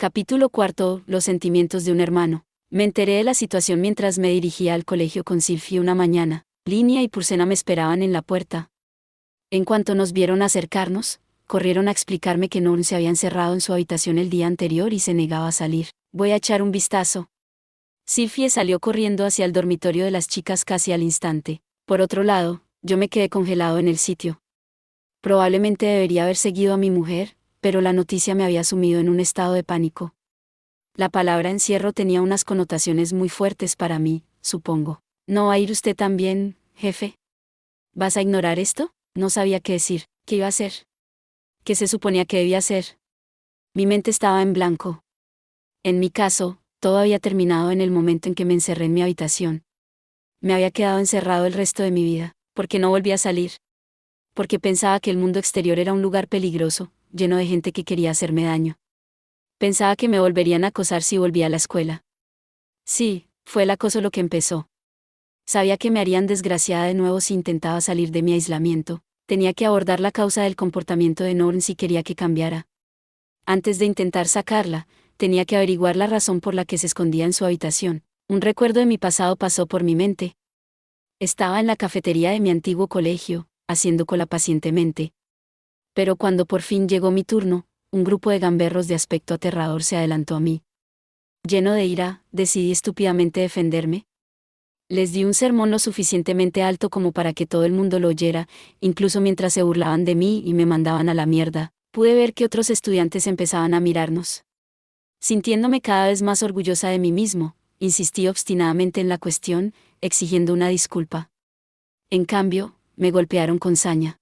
Capítulo cuarto. Los sentimientos de un hermano. Me enteré de la situación mientras me dirigía al colegio con Sylvie una mañana. Linia y Purcena me esperaban en la puerta. En cuanto nos vieron acercarnos, corrieron a explicarme que Norn se había encerrado en su habitación el día anterior y se negaba a salir. Voy a echar un vistazo. Sylvie salió corriendo hacia el dormitorio de las chicas casi al instante. Por otro lado, yo me quedé congelado en el sitio. Probablemente debería haber seguido a mi mujer, pero la noticia me había sumido en un estado de pánico. La palabra encierro tenía unas connotaciones muy fuertes para mí, supongo. ¿No va a ir usted también, jefe? ¿Vas a ignorar esto? No sabía qué decir. ¿Qué iba a hacer? ¿Qué se suponía que debía hacer? Mi mente estaba en blanco. En mi caso, todo había terminado en el momento en que me encerré en mi habitación. Me había quedado encerrado el resto de mi vida, porque no volví a salir. Porque pensaba que el mundo exterior era un lugar peligroso, lleno de gente que quería hacerme daño. Pensaba que me volverían a acosar si volvía a la escuela. Sí, fue el acoso lo que empezó. Sabía que me harían desgraciada de nuevo si intentaba salir de mi aislamiento. Tenía que abordar la causa del comportamiento de Norn si quería que cambiara. Antes de intentar sacarla, tenía que averiguar la razón por la que se escondía en su habitación. Un recuerdo de mi pasado pasó por mi mente. Estaba en la cafetería de mi antiguo colegio, haciendo cola pacientemente. Pero cuando por fin llegó mi turno, un grupo de gamberros de aspecto aterrador se adelantó a mí. Lleno de ira, decidí estúpidamente defenderme. Les di un sermón lo suficientemente alto como para que todo el mundo lo oyera, incluso mientras se burlaban de mí y me mandaban a la mierda. Pude ver que otros estudiantes empezaban a mirarnos. Sintiéndome cada vez más orgullosa de mí mismo, insistí obstinadamente en la cuestión, exigiendo una disculpa. En cambio, me golpearon con saña.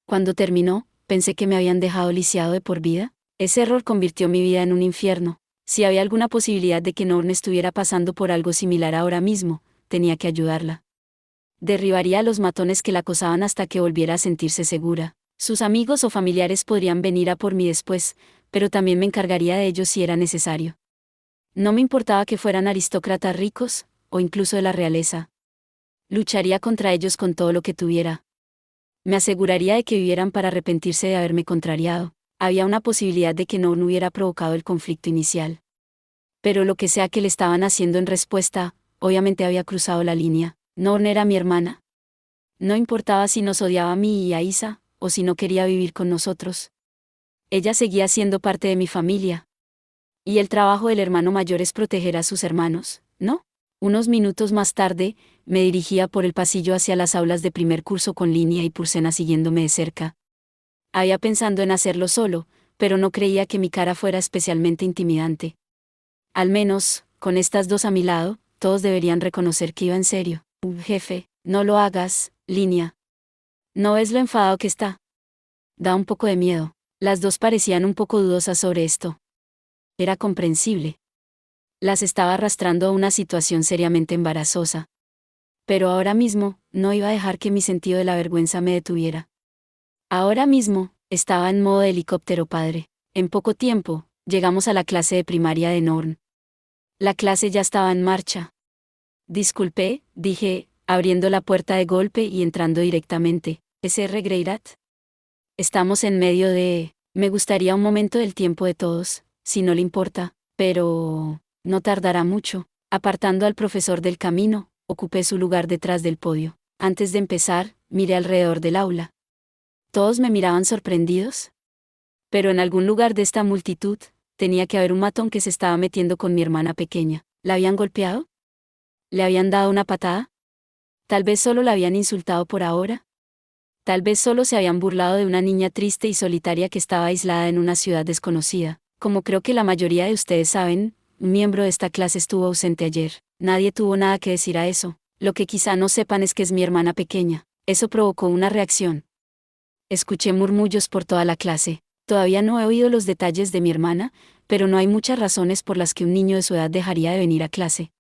Cuando terminó, pensé que me habían dejado lisiado de por vida. Ese error convirtió mi vida en un infierno. Si había alguna posibilidad de que Norn estuviera pasando por algo similar ahora mismo, tenía que ayudarla. Derribaría a los matones que la acosaban hasta que volviera a sentirse segura. Sus amigos o familiares podrían venir a por mí después, pero también me encargaría de ellos si era necesario. No me importaba que fueran aristócratas ricos, o incluso de la realeza. Lucharía contra ellos con todo lo que tuviera. Me aseguraría de que vivieran para arrepentirse de haberme contrariado. Había una posibilidad de que Norn hubiera provocado el conflicto inicial. Pero lo que sea que le estaban haciendo en respuesta, obviamente había cruzado la línea. Norn era mi hermana. No importaba si nos odiaba a mí y a Isa, o si no quería vivir con nosotros. Ella seguía siendo parte de mi familia. Y el trabajo del hermano mayor es proteger a sus hermanos, ¿no? Unos minutos más tarde, me dirigía por el pasillo hacia las aulas de primer curso con Linia y Purcena siguiéndome de cerca. Había pensado en hacerlo solo, pero no creía que mi cara fuera especialmente intimidante. Al menos, con estas dos a mi lado, todos deberían reconocer que iba en serio. Jefe, no lo hagas, Linia. ¿No ves lo enfadado que está? Da un poco de miedo. Las dos parecían un poco dudosas sobre esto. Era comprensible. Las estaba arrastrando a una situación seriamente embarazosa. Pero ahora mismo, no iba a dejar que mi sentido de la vergüenza me detuviera. Ahora mismo, estaba en modo helicóptero padre. En poco tiempo, llegamos a la clase de primaria de Norn. La clase ya estaba en marcha. Disculpe, dije, abriendo la puerta de golpe y entrando directamente. ¿Sr. Greirat? Estamos en medio de... Me gustaría un momento del tiempo de todos, si no le importa, pero... No tardará mucho. Apartando al profesor del camino, ocupé su lugar detrás del podio. Antes de empezar, miré alrededor del aula. Todos me miraban sorprendidos. Pero en algún lugar de esta multitud, tenía que haber un matón que se estaba metiendo con mi hermana pequeña. ¿La habían golpeado? ¿Le habían dado una patada? Tal vez solo la habían insultado por ahora. Tal vez solo se habían burlado de una niña triste y solitaria que estaba aislada en una ciudad desconocida. Como creo que la mayoría de ustedes saben, un miembro de esta clase estuvo ausente ayer. Nadie tuvo nada que decir a eso. Lo que quizá no sepan es que es mi hermana pequeña. Eso provocó una reacción. Escuché murmullos por toda la clase. Todavía no he oído los detalles de mi hermana, pero no hay muchas razones por las que un niño de su edad dejaría de venir a clase.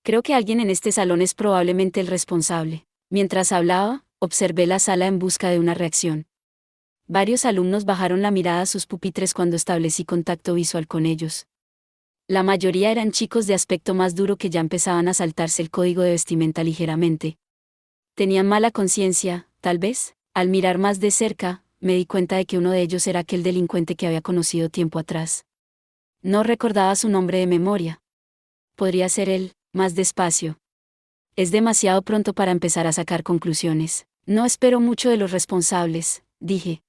Creo que alguien en este salón es probablemente el responsable. Mientras hablaba, observé la sala en busca de una reacción. Varios alumnos bajaron la mirada a sus pupitres cuando establecí contacto visual con ellos. La mayoría eran chicos de aspecto más duro que ya empezaban a saltarse el código de vestimenta ligeramente. Tenían mala conciencia, tal vez. Al mirar más de cerca, me di cuenta de que uno de ellos era aquel delincuente que había conocido tiempo atrás. No recordaba su nombre de memoria. Podría ser él, más despacio. Es demasiado pronto para empezar a sacar conclusiones. No espero mucho de los responsables, dije.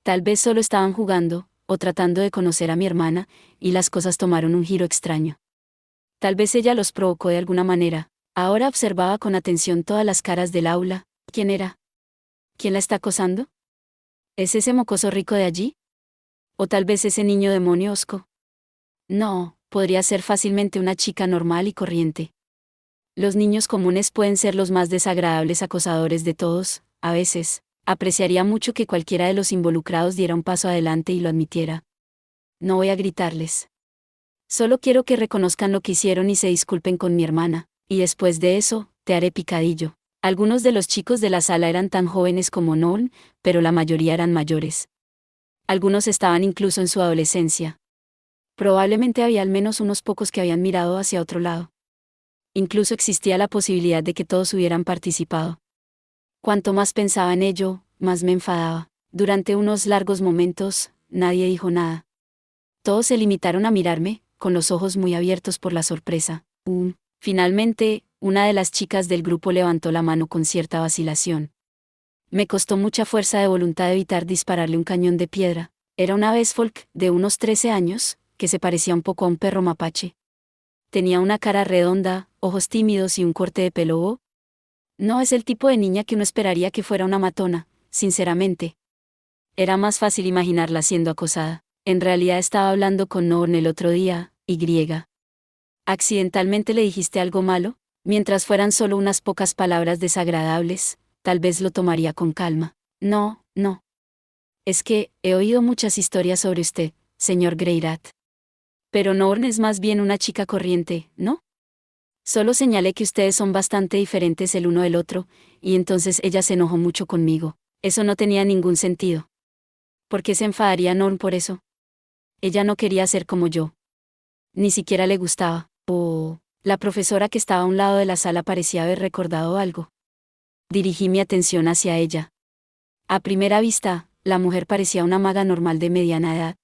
Tal vez solo estaban jugando, o tratando de conocer a mi hermana, y las cosas tomaron un giro extraño. Tal vez ella los provocó de alguna manera. Ahora observaba con atención todas las caras del aula. ¿Quién era? ¿Quién la está acosando? ¿Es ese mocoso rico de allí? ¿O tal vez ese niño demonio hosco? No, podría ser fácilmente una chica normal y corriente. Los niños comunes pueden ser los más desagradables acosadores de todos, a veces. Apreciaría mucho que cualquiera de los involucrados diera un paso adelante y lo admitiera. No voy a gritarles. Solo quiero que reconozcan lo que hicieron y se disculpen con mi hermana, y después de eso, te haré picadillo. Algunos de los chicos de la sala eran tan jóvenes como Nolan, pero la mayoría eran mayores. Algunos estaban incluso en su adolescencia. Probablemente había al menos unos pocos que habían mirado hacia otro lado. Incluso existía la posibilidad de que todos hubieran participado. Cuanto más pensaba en ello, más me enfadaba. Durante unos largos momentos, nadie dijo nada. Todos se limitaron a mirarme, con los ojos muy abiertos por la sorpresa. Finalmente, una de las chicas del grupo levantó la mano con cierta vacilación. Me costó mucha fuerza de voluntad evitar dispararle un cañón de piedra. Era una Westfolk, de unos 13 años, que se parecía un poco a un perro mapache. Tenía una cara redonda, ojos tímidos y un corte de pelo bobo. No es el tipo de niña que uno esperaría que fuera una matona, sinceramente. Era más fácil imaginarla siendo acosada. En realidad estaba hablando con Norn el otro día, y. ¿Accidentalmente le dijiste algo malo? Mientras fueran solo unas pocas palabras desagradables, tal vez lo tomaría con calma. No, no. Es que, he oído muchas historias sobre usted, señor Greirat. Pero Norn es más bien una chica corriente, ¿no? Solo señalé que ustedes son bastante diferentes el uno del otro, y entonces ella se enojó mucho conmigo. Eso no tenía ningún sentido. ¿Por qué se enfadaría Norn por eso? Ella no quería ser como yo. Ni siquiera le gustaba. La profesora que estaba a un lado de la sala parecía haber recordado algo. Dirigí mi atención hacia ella. A primera vista, la mujer parecía una maga normal de mediana edad.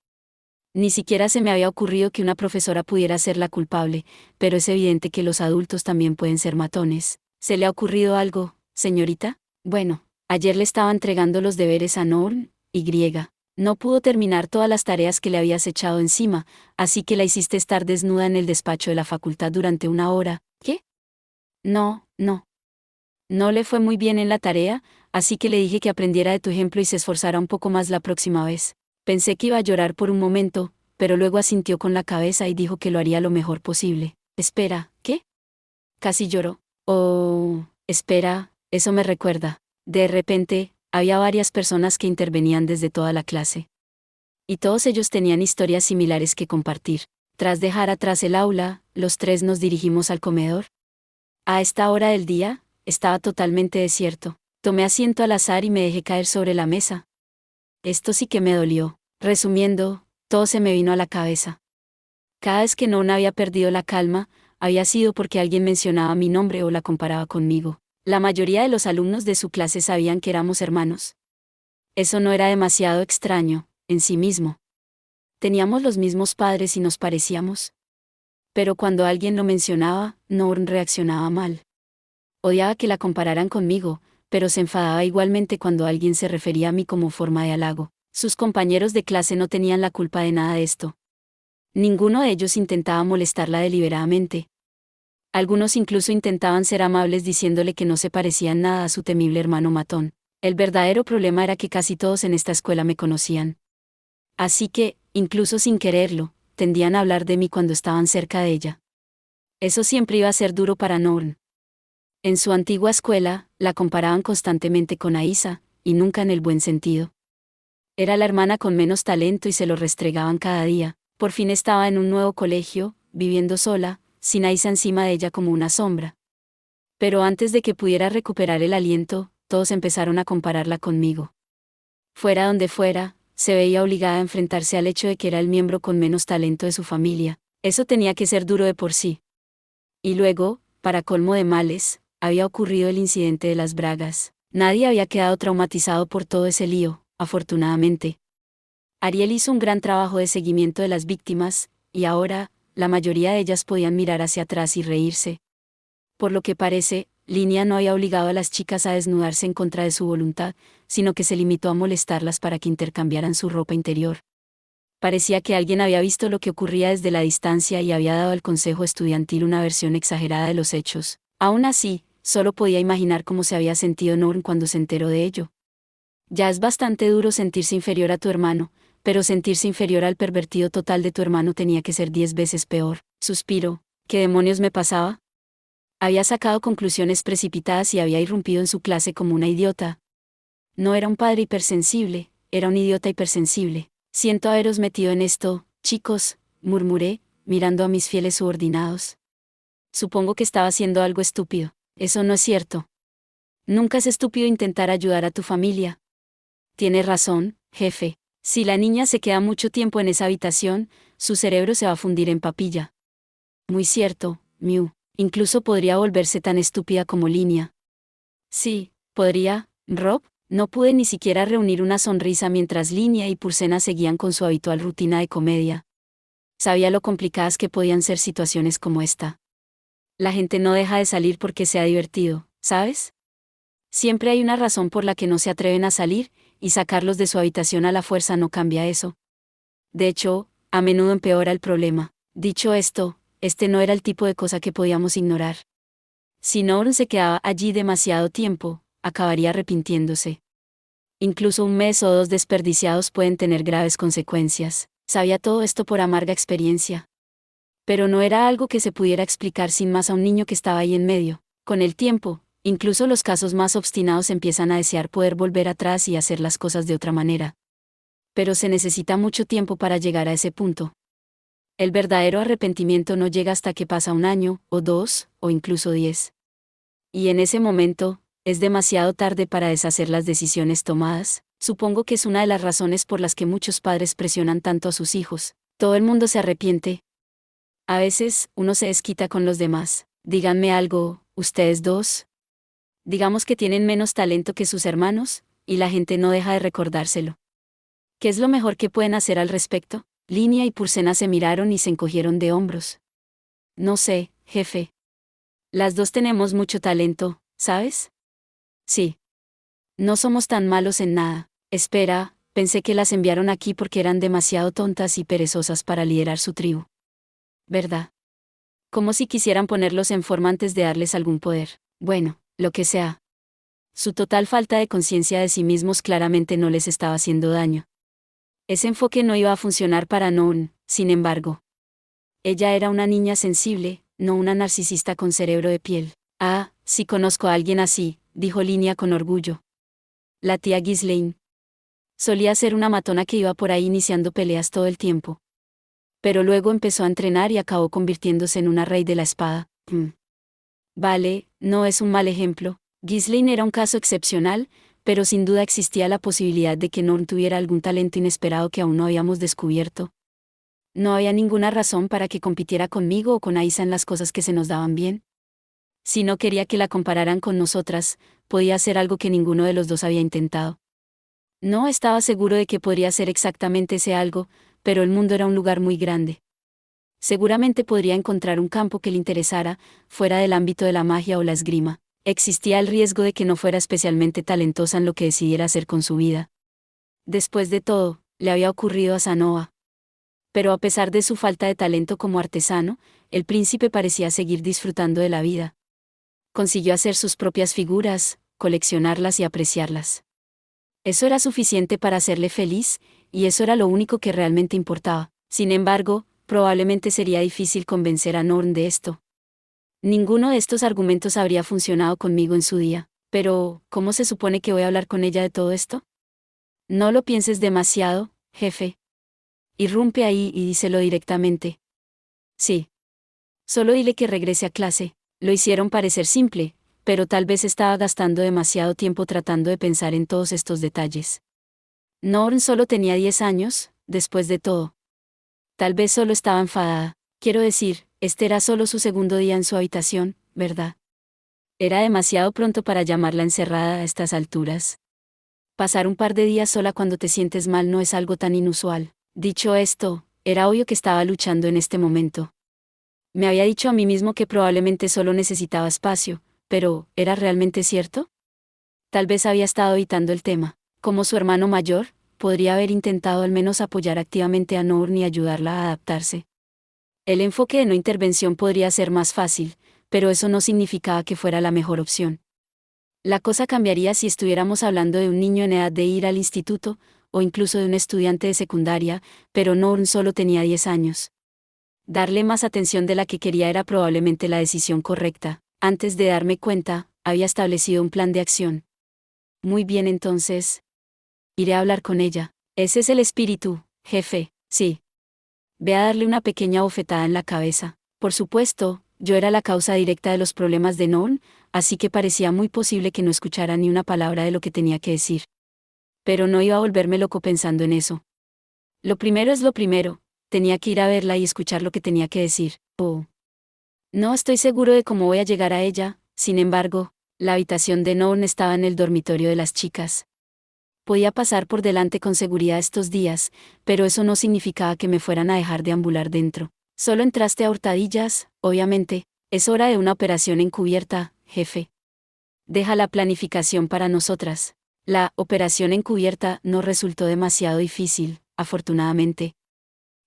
Ni siquiera se me había ocurrido que una profesora pudiera ser la culpable, pero es evidente que los adultos también pueden ser matones. ¿Se le ha ocurrido algo, señorita? Bueno, ayer le estaba entregando los deberes a Norn, y. No pudo terminar todas las tareas que le habías echado encima, así que la hiciste estar desnuda en el despacho de la facultad durante una hora. ¿Qué? No, no. No le fue muy bien en la tarea, así que le dije que aprendiera de tu ejemplo y se esforzara un poco más la próxima vez. Pensé que iba a llorar por un momento, pero luego asintió con la cabeza y dijo que lo haría lo mejor posible. Espera, ¿qué? Casi lloró. Oh, espera, eso me recuerda. De repente, había varias personas que intervenían desde toda la clase. Y todos ellos tenían historias similares que compartir. Tras dejar atrás el aula, los tres nos dirigimos al comedor. A esta hora del día, estaba totalmente desierto. Tomé asiento al azar y me dejé caer sobre la mesa. Esto sí que me dolió. Resumiendo, todo se me vino a la cabeza. Cada vez que Nona había perdido la calma, había sido porque alguien mencionaba mi nombre o la comparaba conmigo. La mayoría de los alumnos de su clase sabían que éramos hermanos. Eso no era demasiado extraño, en sí mismo. Teníamos los mismos padres y nos parecíamos. Pero cuando alguien lo mencionaba, Norn reaccionaba mal. Odiaba que la compararan conmigo, pero se enfadaba igualmente cuando alguien se refería a mí como forma de halago. Sus compañeros de clase no tenían la culpa de nada de esto. Ninguno de ellos intentaba molestarla deliberadamente. Algunos incluso intentaban ser amables diciéndole que no se parecían nada a su temible hermano matón. El verdadero problema era que casi todos en esta escuela me conocían. Así que, incluso sin quererlo, tendían a hablar de mí cuando estaban cerca de ella. Eso siempre iba a ser duro para Norn. En su antigua escuela, la comparaban constantemente con Aisa, y nunca en el buen sentido. Era la hermana con menos talento y se lo restregaban cada día. Por fin estaba en un nuevo colegio, viviendo sola, sin Aisa encima de ella como una sombra. Pero antes de que pudiera recuperar el aliento, todos empezaron a compararla conmigo. Fuera donde fuera, se veía obligada a enfrentarse al hecho de que era el miembro con menos talento de su familia. Eso tenía que ser duro de por sí. Y luego, para colmo de males, había ocurrido el incidente de las bragas. Nadie había quedado traumatizado por todo ese lío, afortunadamente. Ariel hizo un gran trabajo de seguimiento de las víctimas, y ahora, la mayoría de ellas podían mirar hacia atrás y reírse. Por lo que parece, Linia no había obligado a las chicas a desnudarse en contra de su voluntad, sino que se limitó a molestarlas para que intercambiaran su ropa interior. Parecía que alguien había visto lo que ocurría desde la distancia y había dado al consejo estudiantil una versión exagerada de los hechos. Aún así, solo podía imaginar cómo se había sentido Norm cuando se enteró de ello. Ya es bastante duro sentirse inferior a tu hermano, pero sentirse inferior al pervertido total de tu hermano tenía que ser 10 veces peor. Suspiró. ¿Qué demonios me pasaba? Había sacado conclusiones precipitadas y había irrumpido en su clase como una idiota. No era un padre hipersensible, era un idiota hipersensible. Siento haberos metido en esto, chicos, murmuré, mirando a mis fieles subordinados. Supongo que estaba haciendo algo estúpido. Eso no es cierto. Nunca es estúpido intentar ayudar a tu familia. Tiene razón, jefe. Si la niña se queda mucho tiempo en esa habitación, su cerebro se va a fundir en papilla. Muy cierto, Mew. Incluso podría volverse tan estúpida como Linia. Sí, podría, Rob. No pude ni siquiera reunir una sonrisa mientras Linia y Purcena seguían con su habitual rutina de comedia. Sabía lo complicadas que podían ser situaciones como esta. La gente no deja de salir porque sea divertido, ¿sabes? Siempre hay una razón por la que no se atreven a salir, y sacarlos de su habitación a la fuerza no cambia eso. De hecho, a menudo empeora el problema. Dicho esto, este no era el tipo de cosa que podíamos ignorar. Si Norm se quedaba allí demasiado tiempo, acabaría arrepintiéndose. Incluso un mes o dos desperdiciados pueden tener graves consecuencias. Sabía todo esto por amarga experiencia. Pero no era algo que se pudiera explicar sin más a un niño que estaba ahí en medio. Con el tiempo, incluso los casos más obstinados empiezan a desear poder volver atrás y hacer las cosas de otra manera. Pero se necesita mucho tiempo para llegar a ese punto. El verdadero arrepentimiento no llega hasta que pasa un año, o 2, o incluso 10. Y en ese momento, es demasiado tarde para deshacer las decisiones tomadas. Supongo que es una de las razones por las que muchos padres presionan tanto a sus hijos. Todo el mundo se arrepiente. A veces, uno se desquita con los demás. Díganme algo, ustedes dos. Digamos que tienen menos talento que sus hermanos, y la gente no deja de recordárselo. ¿Qué es lo mejor que pueden hacer al respecto? Linia y Purcena se miraron y se encogieron de hombros. No sé, jefe. Las dos tenemos mucho talento, ¿sabes? Sí. No somos tan malos en nada. Espera, pensé que las enviaron aquí porque eran demasiado tontas y perezosas para liderar su tribu. ¿Verdad? Como si quisieran ponerlos en forma antes de darles algún poder. Bueno, lo que sea. Su total falta de conciencia de sí mismos claramente no les estaba haciendo daño. Ese enfoque no iba a funcionar para Noon, sin embargo. Ella era una niña sensible, no una narcisista con cerebro de piel. Ah, sí conozco a alguien así, dijo Linia con orgullo. La tía Ghislaine. Solía ser una matona que iba por ahí iniciando peleas todo el tiempo. Pero luego empezó a entrenar y acabó convirtiéndose en una rey de la espada. Vale, no es un mal ejemplo. Ghislaine era un caso excepcional, pero sin duda existía la posibilidad de que Norm tuviera algún talento inesperado que aún no habíamos descubierto. No había ninguna razón para que compitiera conmigo o con Aisa en las cosas que se nos daban bien. Si no quería que la compararan con nosotras, podía hacer algo que ninguno de los dos había intentado. No estaba seguro de que podría ser exactamente ese algo, pero el mundo era un lugar muy grande. Seguramente podría encontrar un campo que le interesara, fuera del ámbito de la magia o la esgrima. Existía el riesgo de que no fuera especialmente talentosa en lo que decidiera hacer con su vida. Después de todo, le había ocurrido a Sanoa. Pero a pesar de su falta de talento como artesano, el príncipe parecía seguir disfrutando de la vida. Consiguió hacer sus propias figuras, coleccionarlas y apreciarlas. Eso era suficiente para hacerle feliz, y eso era lo único que realmente importaba. Sin embargo, probablemente sería difícil convencer a Norm de esto. Ninguno de estos argumentos habría funcionado conmigo en su día. Pero, ¿cómo se supone que voy a hablar con ella de todo esto? No lo pienses demasiado, jefe. Irrumpe ahí y díselo directamente. Sí. Solo dile que regrese a clase. Lo hicieron parecer simple, pero tal vez estaba gastando demasiado tiempo tratando de pensar en todos estos detalles. Norm solo tenía 10 años, después de todo. Tal vez solo estaba enfadada. Quiero decir, este era solo su segundo día en su habitación, ¿verdad? Era demasiado pronto para llamarla encerrada a estas alturas. Pasar un par de días sola cuando te sientes mal no es algo tan inusual. Dicho esto, Era obvio que estaba luchando en este momento. Me había dicho a mí mismo que probablemente solo necesitaba espacio, pero ¿era realmente cierto? Tal vez había estado evitando el tema. Como su hermano mayor, podría haber intentado al menos apoyar activamente a Noor y ayudarla a adaptarse. El enfoque de no intervención podría ser más fácil, pero eso no significaba que fuera la mejor opción. La cosa cambiaría si estuviéramos hablando de un niño en edad de ir al instituto, o incluso de un estudiante de secundaria, pero Noor solo tenía 10 años. Darle más atención de la que quería era probablemente la decisión correcta. Antes de darme cuenta, había establecido un plan de acción. Muy bien, entonces. Iré a hablar con ella. Ese es el espíritu, jefe, sí. Ve a darle una pequeña bofetada en la cabeza. Por supuesto, yo era la causa directa de los problemas de Noor, así que parecía muy posible que no escuchara ni una palabra de lo que tenía que decir. Pero no iba a volverme loco pensando en eso. Lo primero es lo primero, tenía que ir a verla y escuchar lo que tenía que decir. Oh. No estoy seguro de cómo voy a llegar a ella, sin embargo, la habitación de Noor estaba en el dormitorio de las chicas. Podía pasar por delante con seguridad estos días, pero eso no significaba que me fueran a dejar deambular dentro. Solo entraste a hurtadillas, obviamente, es hora de una operación encubierta, jefe. Deja la planificación para nosotras. La operación encubierta no resultó demasiado difícil, afortunadamente.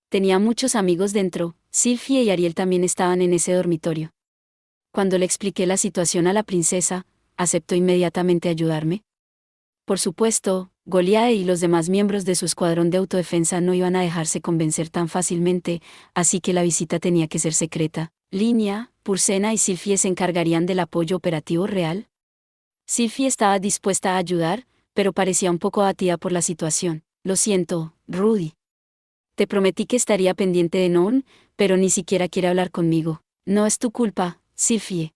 Tenía muchos amigos dentro, Sylvie y Ariel también estaban en ese dormitorio. Cuando le expliqué la situación a la princesa, aceptó inmediatamente ayudarme. Por supuesto, Goliath y los demás miembros de su escuadrón de autodefensa no iban a dejarse convencer tan fácilmente, así que la visita tenía que ser secreta. Linia, Pursena y Sylvie se encargarían del apoyo operativo real. Sylvie estaba dispuesta a ayudar, pero parecía un poco abatida por la situación. Lo siento, Rudy. Te prometí que estaría pendiente de Non, pero ni siquiera quiere hablar conmigo. No es tu culpa, Sylvie.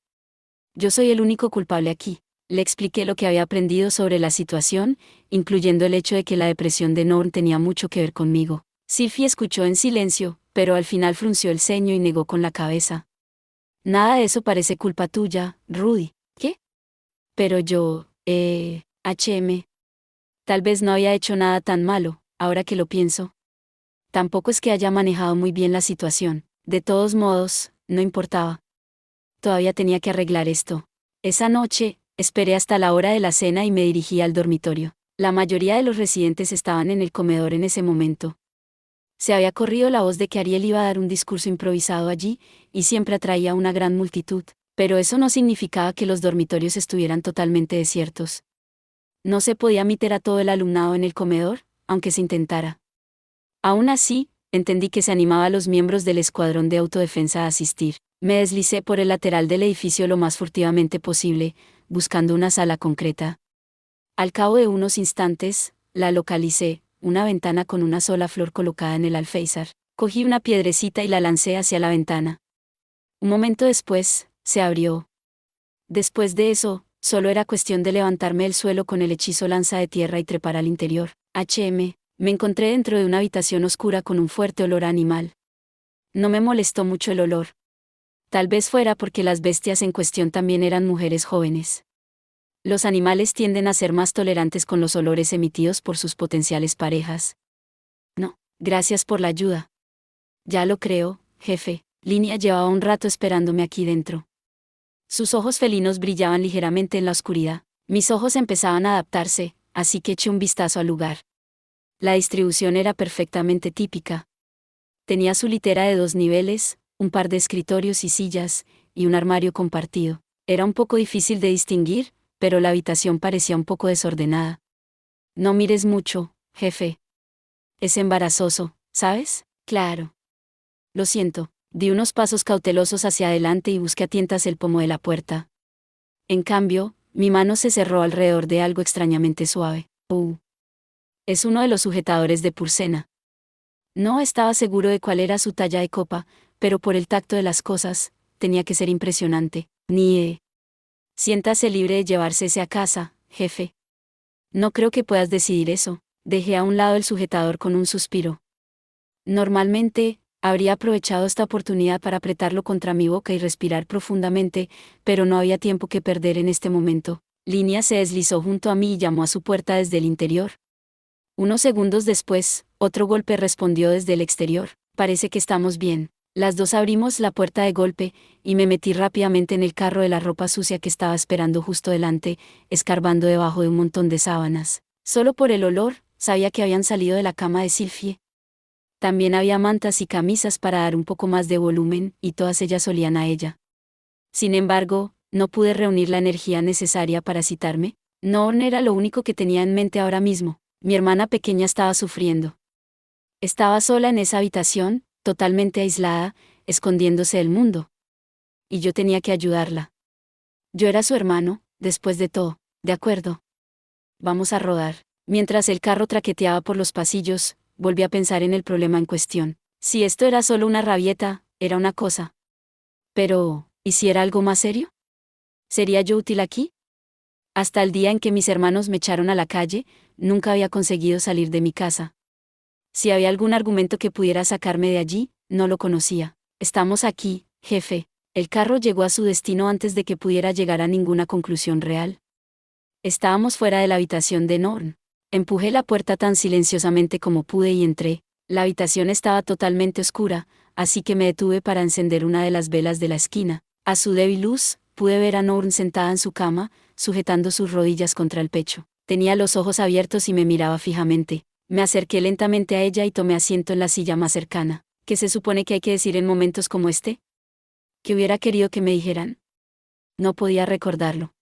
Yo soy el único culpable aquí. Le expliqué lo que había aprendido sobre la situación, incluyendo el hecho de que la depresión de Norm tenía mucho que ver conmigo. Sylvie escuchó en silencio, pero al final frunció el ceño y negó con la cabeza. Nada de eso parece culpa tuya, Rudy. ¿Qué? Pero yo, HM. Tal vez no había hecho nada tan malo, ahora que lo pienso. Tampoco es que haya manejado muy bien la situación. De todos modos, no importaba. Todavía tenía que arreglar esto. Esa noche, esperé hasta la hora de la cena y me dirigí al dormitorio. La mayoría de los residentes estaban en el comedor en ese momento. Se había corrido la voz de que Ariel iba a dar un discurso improvisado allí, y siempre atraía una gran multitud, pero eso no significaba que los dormitorios estuvieran totalmente desiertos. No se podía meter a todo el alumnado en el comedor, aunque se intentara. Aún así, entendí que se animaba a los miembros del escuadrón de autodefensa a asistir. Me deslicé por el lateral del edificio lo más furtivamente posible, buscando una sala concreta. Al cabo de unos instantes, la localicé, una ventana con una sola flor colocada en el alféizar. Cogí una piedrecita y la lancé hacia la ventana. Un momento después, se abrió. Después de eso, solo era cuestión de levantarme del suelo con el hechizo lanza de tierra y trepar al interior. Me encontré dentro de una habitación oscura con un fuerte olor a animal. No me molestó mucho el olor. Tal vez fuera porque las bestias en cuestión también eran mujeres jóvenes. Los animales tienden a ser más tolerantes con los olores emitidos por sus potenciales parejas. No, gracias por la ayuda. Ya lo creo, jefe. Linia llevaba un rato esperándome aquí dentro. Sus ojos felinos brillaban ligeramente en la oscuridad. Mis ojos empezaban a adaptarse, así que eché un vistazo al lugar. La distribución era perfectamente típica. Tenía su litera de 2 niveles, un par de escritorios y sillas, y un armario compartido. Era un poco difícil de distinguir, pero la habitación parecía un poco desordenada. No mires mucho, jefe. Es embarazoso, ¿sabes? Claro. Lo siento. Di unos pasos cautelosos hacia adelante y busqué a tientas el pomo de la puerta. En cambio, mi mano se cerró alrededor de algo extrañamente suave. Es uno de los sujetadores de Pursena. No estaba seguro de cuál era su talla de copa, pero por el tacto de las cosas, tenía que ser impresionante. Siéntase libre de llevarse ese a casa, jefe. No creo que puedas decidir eso. Dejé a un lado el sujetador con un suspiro. Normalmente, habría aprovechado esta oportunidad para apretarlo contra mi boca y respirar profundamente, pero no había tiempo que perder en este momento. Linia se deslizó junto a mí y llamó a su puerta desde el interior. Unos segundos después, otro golpe respondió desde el exterior. Parece que estamos bien. Las dos abrimos la puerta de golpe, y me metí rápidamente en el carro de la ropa sucia que estaba esperando justo delante, escarbando debajo de un montón de sábanas. Solo por el olor, sabía que habían salido de la cama de Sylvie. También había mantas y camisas para dar un poco más de volumen, y todas ellas olían a ella. Sin embargo, no pude reunir la energía necesaria para citarme. Norn era lo único que tenía en mente ahora mismo. Mi hermana pequeña estaba sufriendo. Estaba sola en esa habitación, totalmente aislada, escondiéndose del mundo. Y yo tenía que ayudarla. Yo era su hermano, después de todo. De acuerdo. Vamos a rodar. Mientras el carro traqueteaba por los pasillos, volví a pensar en el problema en cuestión. Si esto era solo una rabieta, era una cosa. Pero, ¿y si era algo más serio? ¿Sería yo útil aquí? Hasta el día en que mis hermanos me echaron a la calle, nunca había conseguido salir de mi casa. Si había algún argumento que pudiera sacarme de allí, no lo conocía. Estamos aquí, jefe. El carro llegó a su destino antes de que pudiera llegar a ninguna conclusión real. Estábamos fuera de la habitación de Norn. Empujé la puerta tan silenciosamente como pude y entré. La habitación estaba totalmente oscura, así que me detuve para encender una de las velas de la esquina. A su débil luz, pude ver a Norn sentada en su cama, sujetando sus rodillas contra el pecho. Tenía los ojos abiertos y me miraba fijamente. Me acerqué lentamente a ella y tomé asiento en la silla más cercana. ¿Qué se supone que hay que decir en momentos como este? ¿Qué hubiera querido que me dijeran? No podía recordarlo.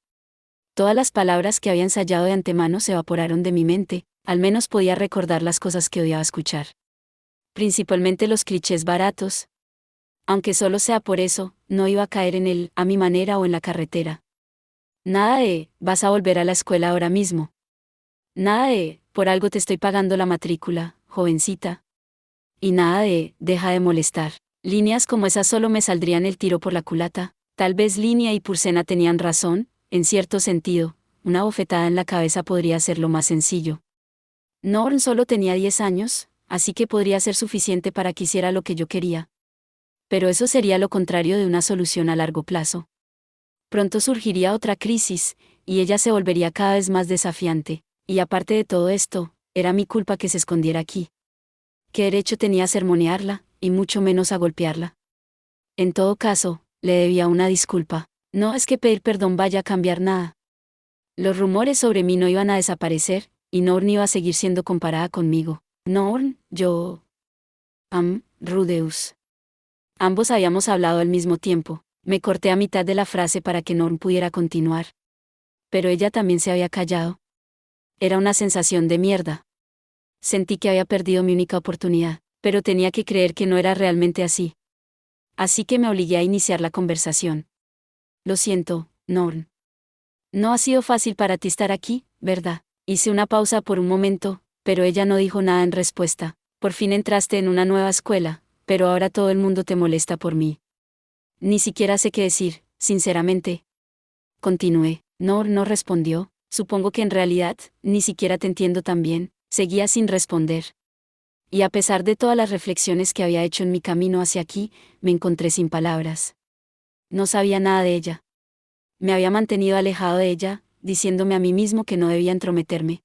Todas las palabras que había ensayado de antemano se evaporaron de mi mente, al menos podía recordar las cosas que odiaba escuchar. Principalmente los clichés baratos. Aunque solo sea por eso, no iba a caer en el a mi manera o en la carretera. Nada de, vas a volver a la escuela ahora mismo. Nada de, por algo te estoy pagando la matrícula, jovencita. Y nada de, deja de molestar. Líneas como esas solo me saldrían el tiro por la culata. Tal vez Línea y Purcena tenían razón, en cierto sentido, una bofetada en la cabeza podría ser lo más sencillo. Norn solo tenía 10 años, así que podría ser suficiente para que hiciera lo que yo quería. Pero eso sería lo contrario de una solución a largo plazo. Pronto surgiría otra crisis, y ella se volvería cada vez más desafiante. Y aparte de todo esto, era mi culpa que se escondiera aquí. ¿Qué derecho tenía a sermonearla, y mucho menos a golpearla? En todo caso, le debía una disculpa. No es que pedir perdón vaya a cambiar nada. Los rumores sobre mí no iban a desaparecer, y Norn iba a seguir siendo comparada conmigo. Norn, yo... Rudeus. Ambos habíamos hablado al mismo tiempo. Me corté a mitad de la frase para que Norn pudiera continuar. Pero ella también se había callado. Era una sensación de mierda. Sentí que había perdido mi única oportunidad, pero tenía que creer que no era realmente así. Así que me obligué a iniciar la conversación. Lo siento, Norn. No ha sido fácil para ti estar aquí, ¿verdad? Hice una pausa por un momento, pero ella no dijo nada en respuesta. Por fin entraste en una nueva escuela, pero ahora todo el mundo te molesta por mí. Ni siquiera sé qué decir, sinceramente. Continué. Norn no respondió. Supongo que en realidad, ni siquiera te entiendo tan bien. Seguía sin responder. Y a pesar de todas las reflexiones que había hecho en mi camino hacia aquí, me encontré sin palabras. No sabía nada de ella. Me había mantenido alejado de ella, diciéndome a mí mismo que no debía entrometerme.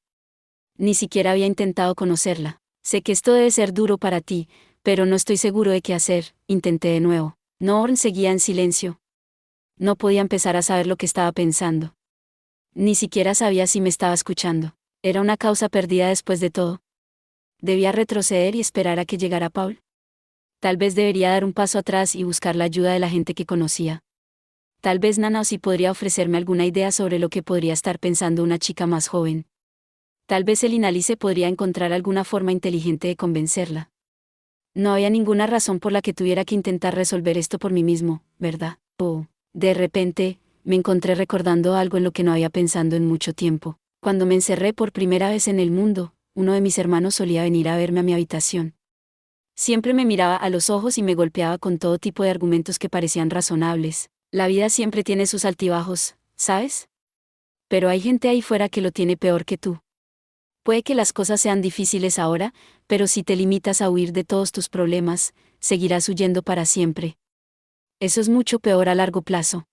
Ni siquiera había intentado conocerla. Sé que esto debe ser duro para ti, pero no estoy seguro de qué hacer. Intenté de nuevo. Norn seguía en silencio. No podía empezar a saber lo que estaba pensando. Ni siquiera sabía si me estaba escuchando. Era una causa perdida después de todo. ¿Debía retroceder y esperar a que llegara Paul? Tal vez debería dar un paso atrás y buscar la ayuda de la gente que conocía. Tal vez Nana sí podría ofrecerme alguna idea sobre lo que podría estar pensando una chica más joven. Tal vez el Inalice podría encontrar alguna forma inteligente de convencerla. No había ninguna razón por la que tuviera que intentar resolver esto por mí mismo, ¿verdad? De repente, me encontré recordando algo en lo que no había pensado en mucho tiempo. Cuando me encerré por primera vez en el mundo, uno de mis hermanos solía venir a verme a mi habitación. Siempre me miraba a los ojos y me golpeaba con todo tipo de argumentos que parecían razonables. La vida siempre tiene sus altibajos, ¿sabes? Pero hay gente ahí fuera que lo tiene peor que tú. Puede que las cosas sean difíciles ahora, pero si te limitas a huir de todos tus problemas, seguirás huyendo para siempre. Eso es mucho peor a largo plazo.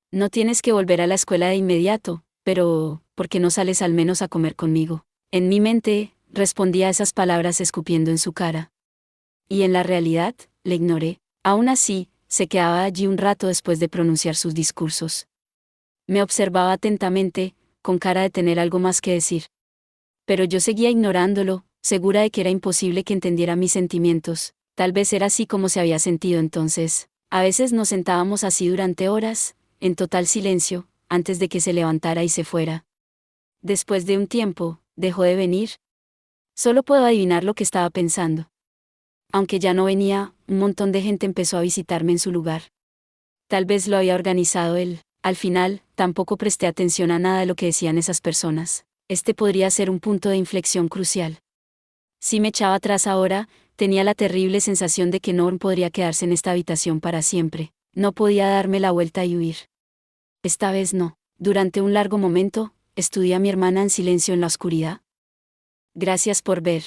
No tienes que volver a la escuela de inmediato, pero, ¿por qué no sales al menos a comer conmigo? En mi mente, respondía a esas palabras escupiendo en su cara. Y en la realidad, le ignoré. Aún así, se quedaba allí un rato después de pronunciar sus discursos. Me observaba atentamente, con cara de tener algo más que decir. Pero yo seguía ignorándolo, segura de que era imposible que entendiera mis sentimientos. Tal vez era así como se había sentido entonces. A veces nos sentábamos así durante horas, en total silencio, antes de que se levantara y se fuera. Después de un tiempo, dejó de venir. Solo puedo adivinar lo que estaba pensando. Aunque ya no venía, un montón de gente empezó a visitarme en su lugar. Tal vez lo había organizado él. Al final, tampoco presté atención a nada de lo que decían esas personas. Este podría ser un punto de inflexión crucial. Si me echaba atrás ahora, tenía la terrible sensación de que Norm podría quedarse en esta habitación para siempre. No podía darme la vuelta y huir. Esta vez no. Durante un largo momento, estudié a mi hermana en silencio en la oscuridad. Gracias por ver.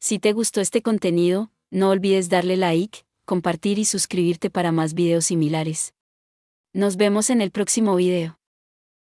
Si te gustó este contenido, no olvides darle like, compartir y suscribirte para más videos similares. Nos vemos en el próximo video.